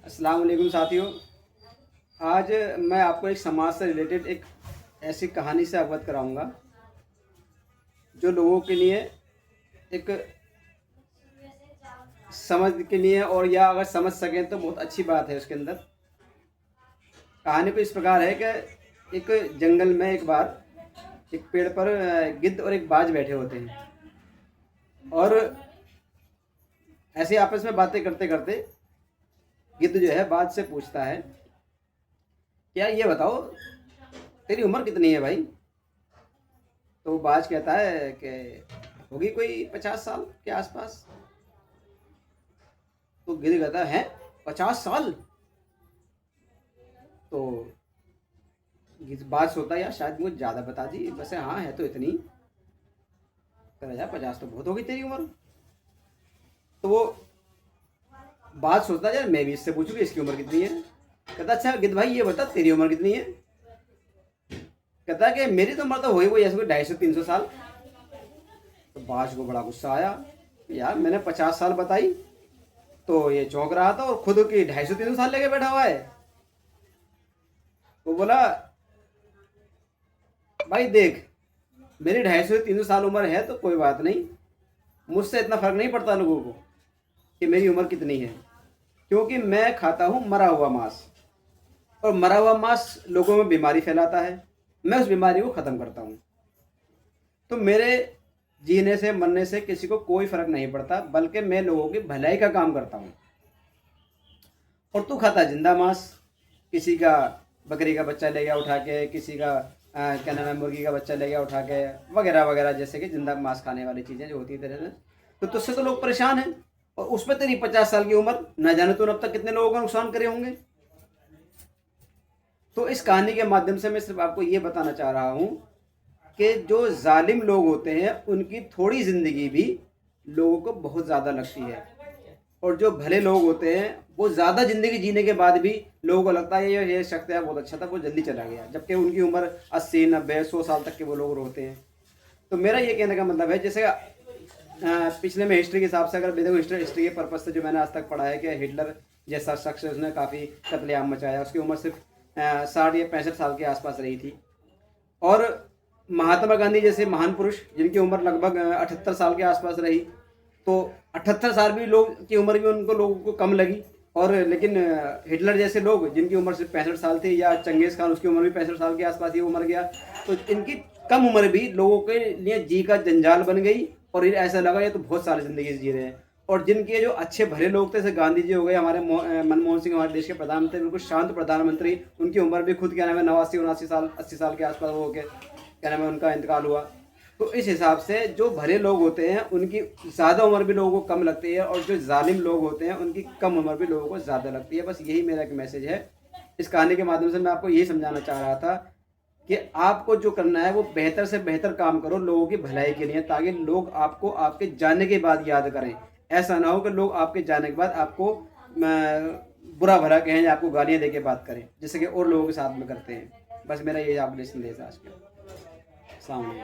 अस्सलाम वालेकुम साथियों। आज मैं आपको एक समाज से रिलेटेड एक ऐसी कहानी से अवगत कराऊंगा जो लोगों के लिए एक समझ के लिए और या अगर समझ सकें तो बहुत अच्छी बात है। उसके अंदर कहानी को इस प्रकार है कि एक जंगल में एक बार एक पेड़ पर गिद्ध और एक बाज बैठे होते हैं और ऐसे आपस में बातें करते करते गिद्ध जो है बाज से पूछता है, क्या ये बताओ तेरी उम्र कितनी है भाई? तो बाज कहता है कि होगी कोई 50 साल के आसपास। तो गिद्ध कहता है 50 साल? तो बाज सोचता है यार शायद मुझे ज़्यादा बता दी, वैसे हाँ है तो इतनी। कहता यार 50 तो बहुत होगी तेरी उम्र। तो वो बाज सोचता है यार मैं भी इससे पूछूंगी इसकी उम्र कितनी है। कहता अच्छा गिद्ध भाई ये बता तेरी उम्र कितनी है? कहता कि मेरी तो उम्र तो हुई वो ऐसे कोई 250-300 साल। तो बाज को बड़ा गुस्सा आया, यार मैंने 50 साल बताई तो ये चौंक रहा था और खुद की 250-300 साल लेके बैठा हुआ है। वो बोला भाई देख मेरी 250-300 साल उम्र है तो कोई बात नहीं, मुझसे इतना फर्क नहीं पड़ता लोगों को कि मेरी उम्र कितनी है, क्योंकि मैं खाता हूँ मरा हुआ मांस और मरा हुआ मांस लोगों में बीमारी फैलाता है, मैं उस बीमारी को ख़त्म करता हूँ। तो मेरे जीने से मरने से किसी को कोई फर्क नहीं पड़ता, बल्कि मैं लोगों की भलाई का काम करता हूँ। और तू खाता जिंदा मांस, किसी का बकरी का बच्चा ले गया उठा के, किसी का क्या नाम है मुर्गी का बच्चा ले गया उठा के, वगैरह वगैरह, जैसे कि जिंदा मांस खाने वाली चीज़ें जो होती है तरह से। तो तुझसे तो लोग परेशान हैं और उसमें तेरी 50 साल की उम्र, न जाने तूने अब तक कितने लोगों का नुकसान करे होंगे। तो इस कहानी के माध्यम से मैं सिर्फ आपको ये बताना चाह रहा हूँ कि जो जालिम लोग होते हैं उनकी थोड़ी ज़िंदगी भी लोगों को बहुत ज़्यादा लगती है, और जो भले लोग होते हैं वो ज़्यादा ज़िंदगी जीने के बाद भी लोगों को लगता है ये शख्स है बहुत अच्छा था, वो जल्दी चला गया, जबकि उनकी उम्र 80-90-100 साल तक के वो लोग होते हैं। तो मेरा ये कहने का मतलब है, जैसे पिछले में हिस्ट्री के हिसाब से अगर देखो, हिस्ट्री के पर्पज़ से जो मैंने आज तक पढ़ा है कि हिटलर जैसा शख्स उसने काफ़ी कत्लेआम मचाया, उसकी उम्र सिर्फ 60 या 65 साल के आसपास रही थी। और महात्मा गांधी जैसे महान पुरुष जिनकी उम्र लगभग 78 साल के आसपास रही, तो 78 साल भी लोग की उम्र भी उनको लोगों को कम लगी। और लेकिन हिटलर जैसे लोग जिनकी उम्र सिर्फ 65 साल थी, या चंगेज़ खान उसकी उम्र भी 65 साल के आसपास ही उम्र गया, तो इनकी कम उम्र भी लोगों के लिए जी का जंजाल बन गई और ये ऐसा लगा ये तो बहुत सारी ज़िंदगी जी रहे हैं। और जिनके जो अच्छे भले लोग थे, जैसे गांधी जी हो गए, हमारे मनमोहन सिंह हमारे देश के प्रधानमंत्री, बिल्कुल शांत प्रधानमंत्री, उनकी उम्र भी खुद क्या नाम है 89-79 साल 80 साल के आसपास हो के क्या नाम है उनका इंतकाल हुआ। तो इस हिसाब से जो भले लोग होते हैं उनकी ज़्यादा उम्र भी लोगों को कम लगती है, और जो जालिम लोग होते हैं उनकी कम उम्र भी लोगों को ज़्यादा लगती है। बस यही मेरा एक मैसेज है। इस कहानी के माध्यम से मैं आपको यही समझाना चाह रहा था कि आपको जो करना है वो बेहतर से बेहतर काम करो लोगों की भलाई के लिए, ताकि लोग आपको आपके जाने के बाद याद करें। ऐसा ना हो कि लोग आपके जाने के बाद आपको बुरा भला कहें या आपको गालियाँ दे के बात करें, जैसे कि और लोगों के साथ में करते हैं। बस मेरा ये आपके लिए संदेश है आज के। अस्सलाम वालेकुम।